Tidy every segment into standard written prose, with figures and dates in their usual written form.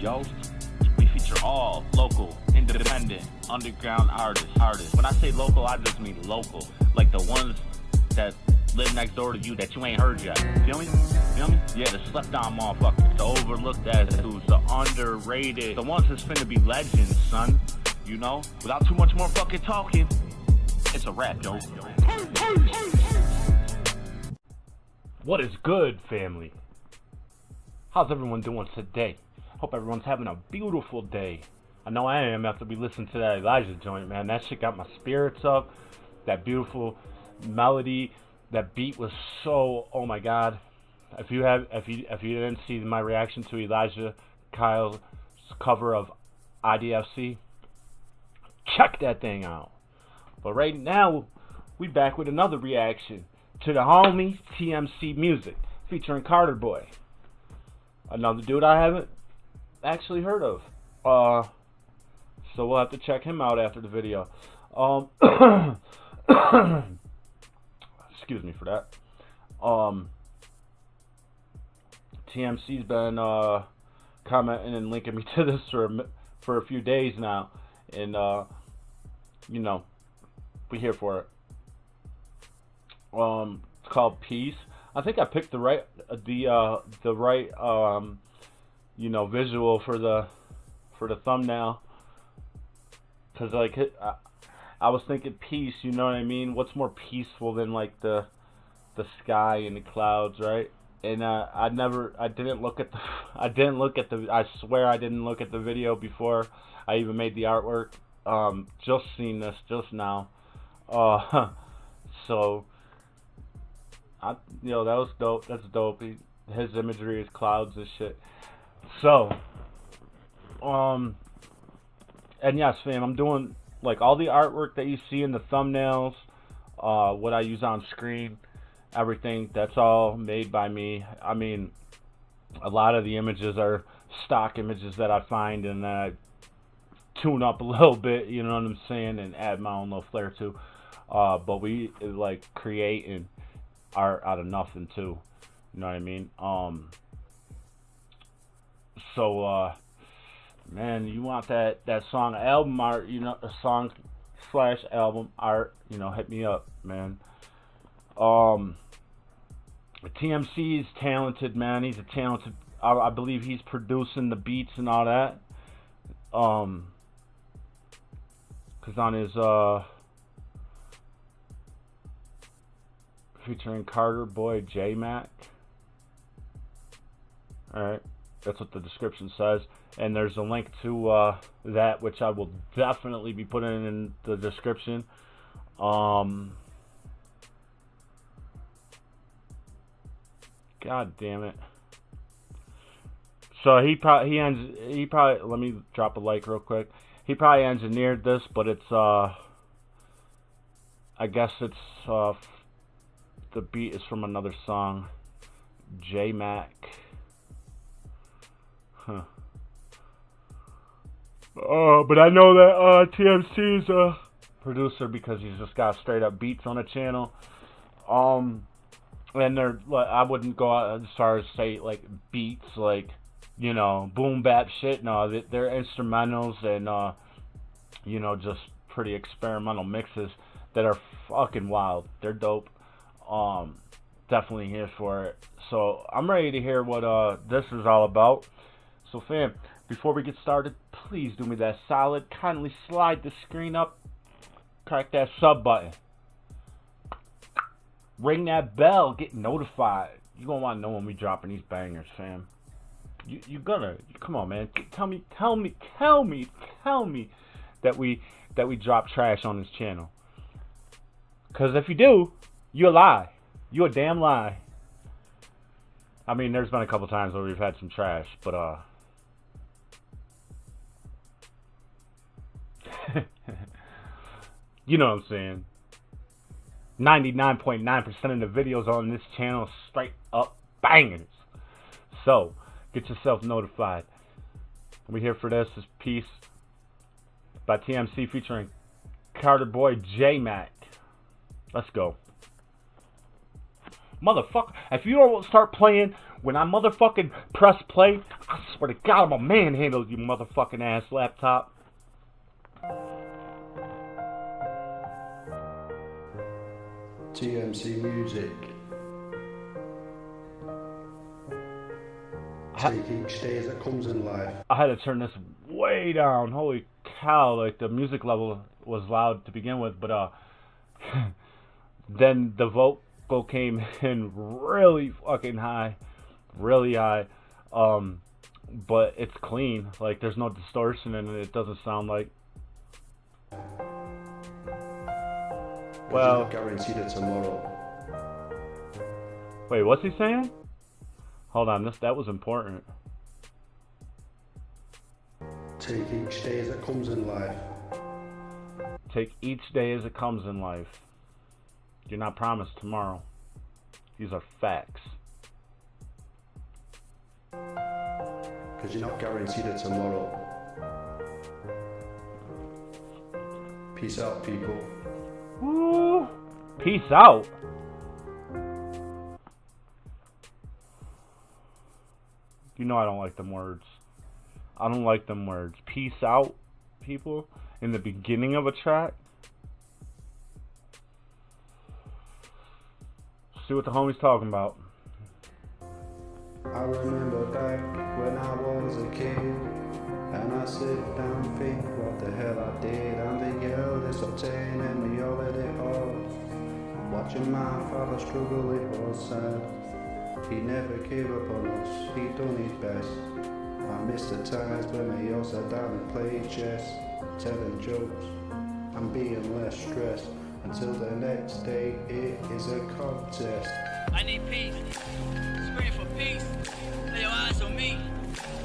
yo. We feature all local, independent, underground artists. When I say local, I just mean local. Like the ones that live next door to you that you ain't heard yet. Feel me? Yeah, the slept on motherfuckers, the overlooked ass dudes, the underrated, the ones that's finna be legends, son. You know? Without too much more fucking talking, it's a wrap, yo. What is good, family? How's everyone doing today? Hope everyone's having a beautiful day. I know I am after we listened to that Elijah joint, man. That shit got my spirits up. That beautiful melody, that beat was so, oh my god. If you didn't see my reaction to Elijah Kyle's cover of IDFC, check that thing out. But right now, we back with another reaction to the homie tmc.music featuring Carterboy. Another dude I haven't actually heard of. So we'll have to check him out after the video. Excuse me for that. TMC's been commenting and linking me to this for a few days now, and you know, we here for it. It's called Peace. I think I picked the right you know, visual for the thumbnail, cause like I was thinking peace. You know what I mean? What's more peaceful than like the sky and the clouds, right? And I didn't look at the I swear I didn't look at the video before I even made the artwork. Just seen this just now. So you know, that was dope. That's dope. His imagery is clouds and shit. So, and yes, fam, I'm doing like all the artwork that you see in the thumbnails, what I use on screen, everything. That's all made by me. I mean, a lot of the images are stock images that I find and that I tune up a little bit. You know what I'm saying, and add my own little flair to. But we like creating art out of nothing too. You know what I mean? So man, you want that song album art, you know, a song / album art, you know, hit me up, man. TMC is talented, man. He's a talented, I believe he's producing the beats and all that. Cause on his featuring Carterboy, Mack. Alright, that's what the description says. And there's a link to that, which I will definitely be putting in the description. God damn it. So he probably let me drop a like real quick. He probably engineered this, but it's I guess it's the beat is from another song. Mack. Huh. But I know that TMC's a producer because he's just got straight up beats on the channel. And they're, I wouldn't go out as far as say like beats, like, you know, boom bap shit. No, they're instrumentals and you know, just pretty experimental mixes that are fucking wild. They're dope. Definitely here for it. So I'm ready to hear what this is all about. So fam, before we get started, please do me that solid. Kindly slide the screen up, crack that sub button, ring that bell, get notified. You gonna want to know when we dropping these bangers, fam. You gonna, come on, man. Tell me that we drop trash on this channel. Cause if you do, you a lie. You a damn lie. I mean, there's been a couple times where we've had some trash, but you know what I'm saying. 99.9% of the videos on this channel straight up bangers. So get yourself notified. We here for this. Is Peace by TMC featuring Carterboy, Mack. Let's go. Motherfucker, if you don't start playing When I motherfucking press play, I swear to God, I'm a manhandle, you motherfucking ass laptop. tmc.music. Take each day as it comes in life. I had to turn this way down. Holy cow, like the music level was loud to begin with, but then the vocal came in really fucking high, really high. But it's clean, like there's no distortion in it. It doesn't sound like, well, guaranteed it tomorrow. Wait, what's he saying? Hold on, that was important. Take each day as it comes in life. Take each day as it comes in life. You're not promised tomorrow. These are facts. Because you're not guaranteed it tomorrow. Peace out, people. Woo! Peace out. You know I don't like them words. I don't like them words. Peace out, people. In the beginning of a track. See what the homie's talking about. I remember back when I was a kid, and I sit down and think what the hell I did. I'm the eldest of 10 and we all let it all. Watching my father struggle, it was sad. He never gave up on us, he done his best. I miss the times when we all sat down and played chess, telling jokes and being less stressed. Until the next day, it is a contest. I need peace, scream for peace. Lay your eyes on me,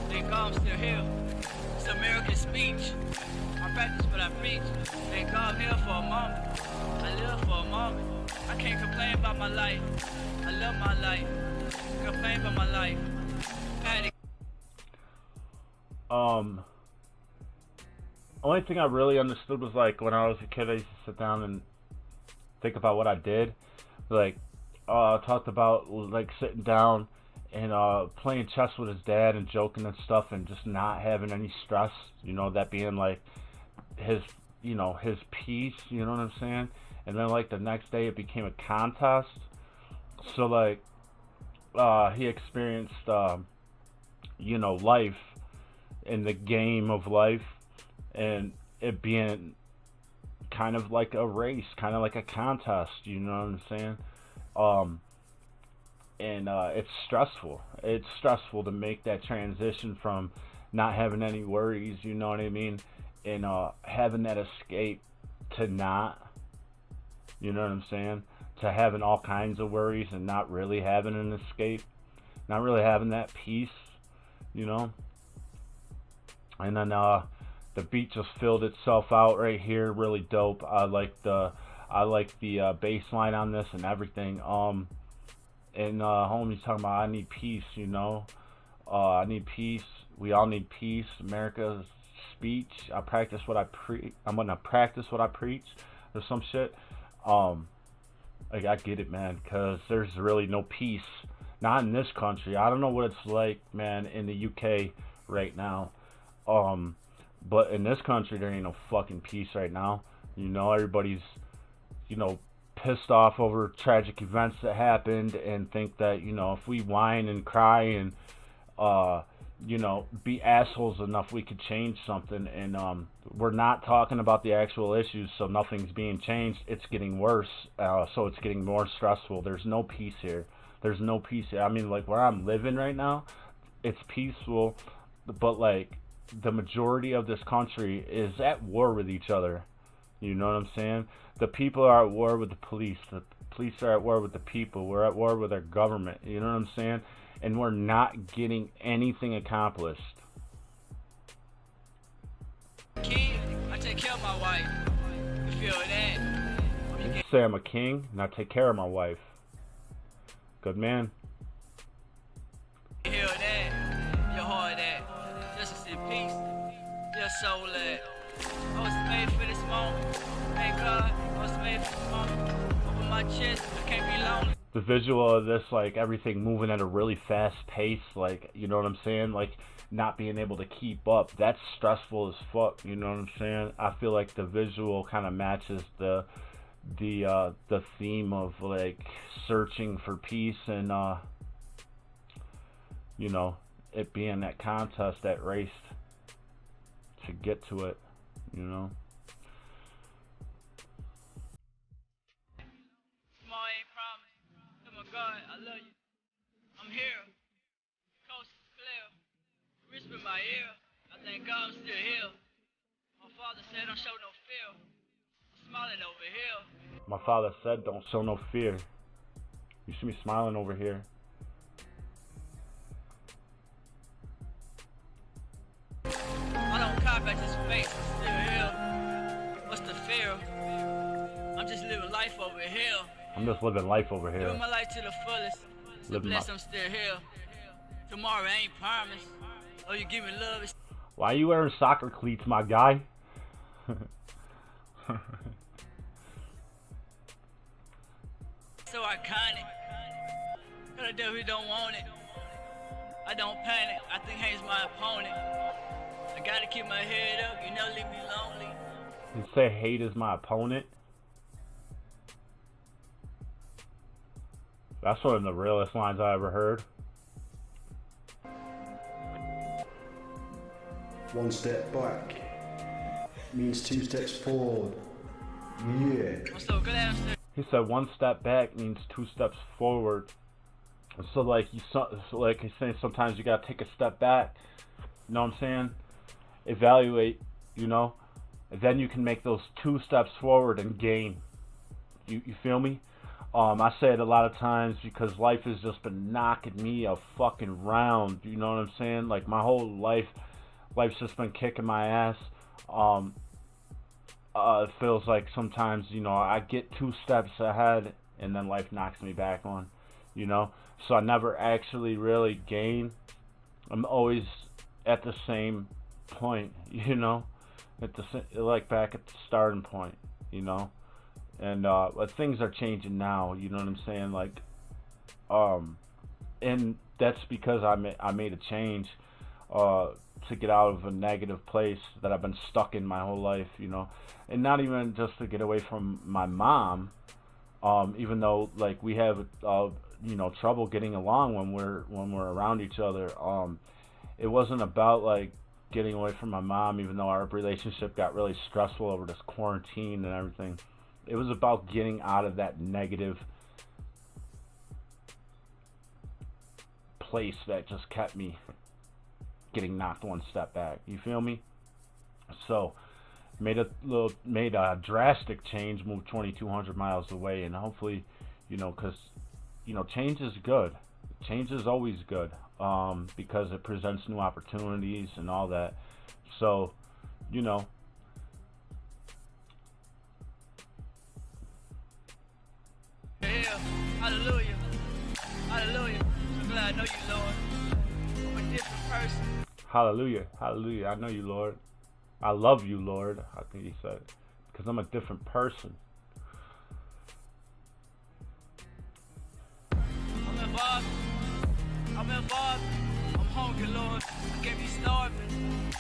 thank God I'm still here. It's American speech, I practice what I preach. Thank God I'm here for a moment, I live for a moment. I can't complain about my life, I love my life. Complain about my life. Only thing I really understood was like when I was a kid, I used to sit down and think about what I did. Like, talked about like sitting down and playing chess with his dad and joking and stuff and just not having any stress. You know, that being like his peace. You know what I'm saying? And then like the next day, it became a contest. So like. He experienced, life in the game of life, and it being kind of like a race, kind of like a contest. You know what I'm saying? And it's stressful. It's stressful to make that transition from not having any worries. You know what I mean? And having that escape to not. You know what I'm saying? To having all kinds of worries and not really having an escape, not really having that peace, you know. And then the beat just filled itself out right here, really dope. I like the bass line on this and everything. And homie's talking about I need peace, you know. I need peace. We all need peace. America's speech. I practice what I preach. I'm gonna practice what I preach, or some shit. Like, I get it, man, because there's really no peace. Not in this country. I don't know what it's like, man, in the UK right now. But in this country, there ain't no fucking peace right now. You know, everybody's, pissed off over tragic events that happened and think that, if we whine and cry and, be assholes enough, we could change something. And we're not talking about the actual issues, so nothing's being changed. It's getting worse, so it's getting more stressful. There's no peace here. There's no peace here. I mean, like, where I'm living right now, it's peaceful, but, like, the majority of this country is at war with each other. You know what I'm saying? The people are at war with the police. The police are at war with the people. We're at war with our government. You know what I'm saying? And we're not getting anything accomplished. King, I take care of my wife. You feel that? You say I'm a king and I take care of my wife. Good man. You hear that? Your heart that. Justice and peace. Your soul that. I was made for this moment. Thank God, I was made for this moment. Open my chest, I can't be lonely. the visual of this, like everything moving at a really fast pace, like, you know what I'm saying, like not being able to keep up, that's stressful as fuck, you know what I'm saying. I feel like the visual kind of matches the theme of like searching for peace and you know, it being that contest, that race to get to it, you know. Small ain't promise. Oh my God, I love you. I'm here. Coast is clear. Whisper in my ear. I thank God I'm still here. My father said don't show no fear. I'm smiling over here. My father said don't show no fear. You see me smiling over here. I don't cop at this face. I'm still here. What's the fear? I'm just living life over here. I'm just living life over here. Living my life to the fullest. So Living blessed my- I'm still here. Tomorrow ain't promised. Oh, you give me love. It's Why are you wearing soccer cleats, my guy? so iconic. Cause the devil don't want it. I don't panic. I think Hane's my opponent. I gotta keep my head up. You never leave me lonely. You say hate is my opponent? That's one of the realest lines I ever heard. One step back means two steps forward. Yeah. I'm so glad I'm still He said one step back means two steps forward. So like like he's saying, sometimes you gotta take a step back. You know what I'm saying? Evaluate, you know, and then you can make those two steps forward and gain. You feel me? I say it a lot of times because life has just been knocking me a fucking round. You know what I'm saying? Like my whole life's just been kicking my ass. It feels like sometimes, you know, I get two steps ahead and then life knocks me back one, you know. So I never actually really gain. I'm always at the same point, you know, like back at the starting point, you know. And but things are changing now, you know what I'm saying, like and that's because I made a change to get out of a negative place that I've been stuck in my whole life, you know. And not even just to get away from my mom, even though like we have you know, trouble getting along when we're around each other. It wasn't about like getting away from my mom, even though our relationship got really stressful over this quarantine and everything. It was about getting out of that negative place that just kept me getting knocked one step back. You feel me? So made a drastic change, moved 2,200 miles away, and hopefully, you know, because you know, change is good. Change is always good, because it presents new opportunities and all that. So, you know. here. Hallelujah. Hallelujah. So glad I know you, Lord. I'm a different person. Hallelujah, hallelujah. I know you, Lord. I love you, Lord. I think he said, because I'm a different person. I'm involved. I'm hungry, Lord. I can't be starving.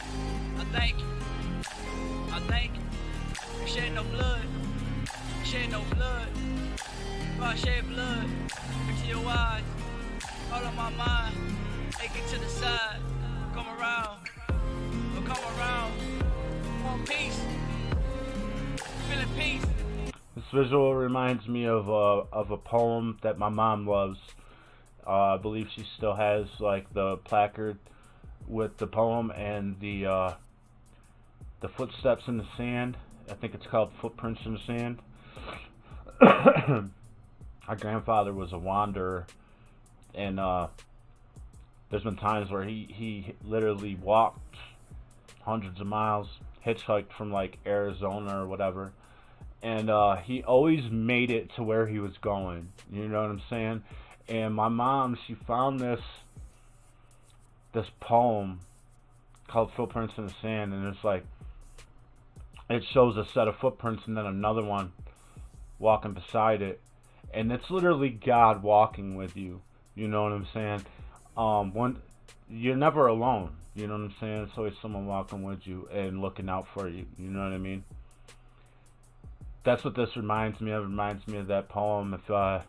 I thank you. I thank you. You shed no blood. You shed no blood. If I shed blood, look to your eyes. All on my mind. Take it to the side. Come around. Oh, come around. Want peace. Feeling peace. This visual reminds me of a poem that my mom loves. I believe she still has like the placard with the poem and the footsteps in the sand. I think it's called Footprints in the Sand. Our grandfather was a wanderer, and there's been times where he literally walked hundreds of miles, hitchhiked from like Arizona or whatever, and he always made it to where he was going. You know what I'm saying? And my mom, she found this poem called Footprints in the Sand, and it's like, it shows a set of footprints and then another one walking beside it, and it's literally God walking with you. You know what I'm saying? You're never alone. You know what I'm saying? It's always someone walking with you and looking out for you. You know what I mean? That's what this reminds me of. It reminds me of that poem. If I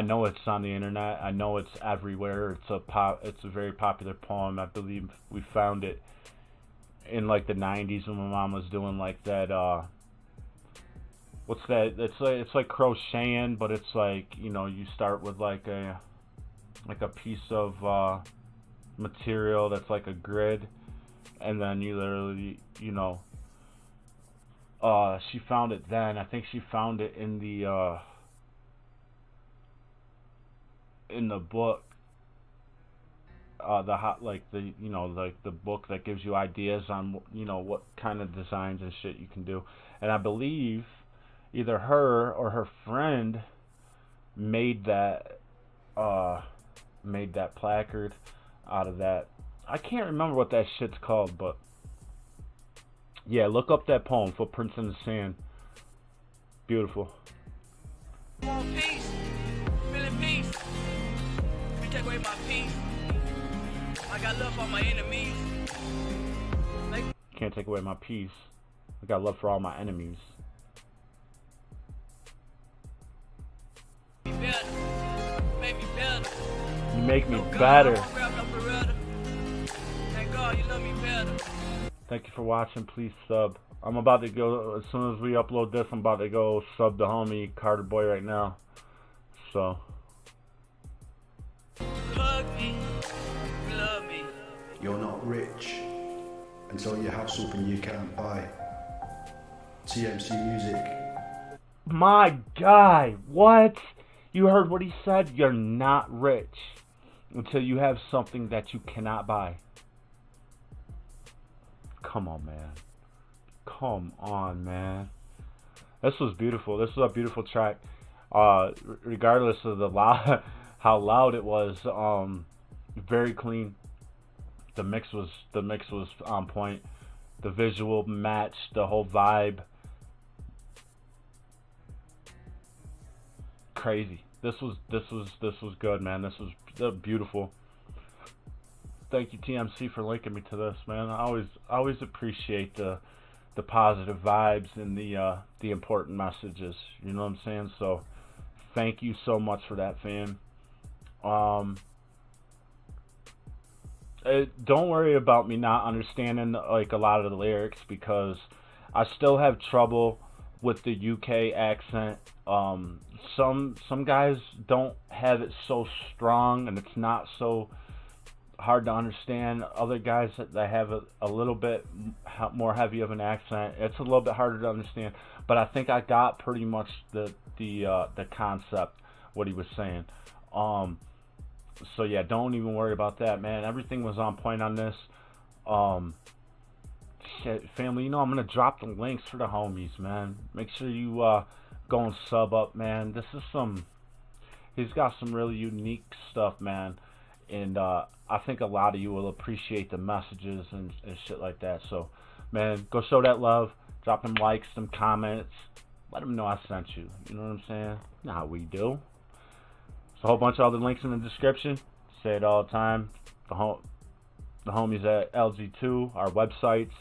know it's on the internet, I know it's everywhere. It's a very popular poem. I believe we found it in like the 90s when my mom was doing like that. What's that? It's like crocheting, but it's like, you know, you start with like a piece of material that's like a grid, and then you literally, you know, she found it then. I think she found it in the book, the book that gives you ideas on, you know, what kind of designs and shit you can do. And I believe either her or her friend made that placard out of that. I can't remember what that shit's called, but yeah, look up that poem, Footprints in the Sand. Beautiful. Want peace, feeling peace. You take away my peace. I got love for my enemies. Can't take away my peace. I got love for all my enemies. Make me better. You make me God, better. Thank God you love me better. Thank you for watching. Please sub. I'm about to go, as soon as we upload this, I'm about to go sub the homie Carterboy right now. So. Hug me. Love me. You're not rich until you have something you can't buy. TMC Music. My guy, what? You heard what he said? You're not rich until you have something that you cannot buy. Come on, man. Come on, man. This was beautiful. This was a beautiful track. Regardless of how loud it was, very clean. The mix was on point. The visual matched the whole vibe. Crazy. This was good, man. This was beautiful. Thank you, TMC, for linking me to this, man. I always appreciate the positive vibes and the important messages. You know what I'm saying? So thank you so much for that, fam. Don't worry about me not understanding like a lot of the lyrics, because I still have trouble with the UK accent. Some guys don't have it so strong, and it's not so hard to understand. Other guys that have a little bit more heavy of an accent, it's a little bit harder to understand. But I think I got pretty much the concept, what he was saying. So yeah, don't even worry about that, man. Everything was on point on this. Shit, family, you know I'm gonna drop the links for the homies, man. Make sure you go and sub up, man. This is he's got some really unique stuff, man. And I think a lot of you will appreciate the messages and shit like that. So, man, go show that love. Drop them likes, some comments. Let them know I sent you. You know what I'm saying? You know how we do. There's a whole bunch of other links in the description. Say it all the time. The homies at LG2, our websites,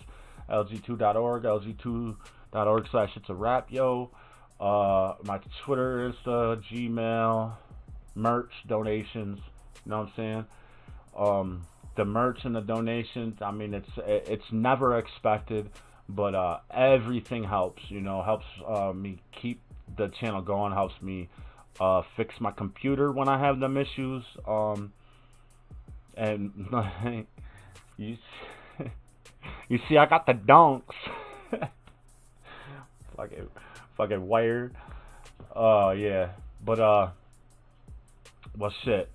lg2.org, lg2.org/itzawrapyo. My Twitter, Insta, Gmail, merch, donations. You know what I'm saying? The merch and the donations, I mean, it's never expected, but everything helps. You know, helps me keep the channel going. Helps me fix my computer when I have them issues. And you see, I got the donks. fucking wired. Yeah, but well, shit.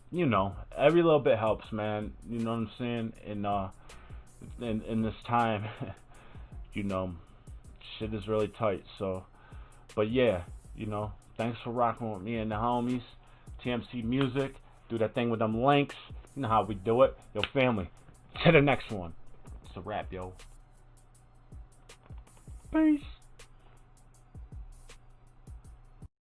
You know, every little bit helps, man. You know what I'm saying? And in this time, you know, shit is really tight. So, but yeah, you know, thanks for rocking with me and the homies. TMC Music, do that thing with them links. You know how we do it. Yo, family, to the next one. It's a wrap, yo. Peace.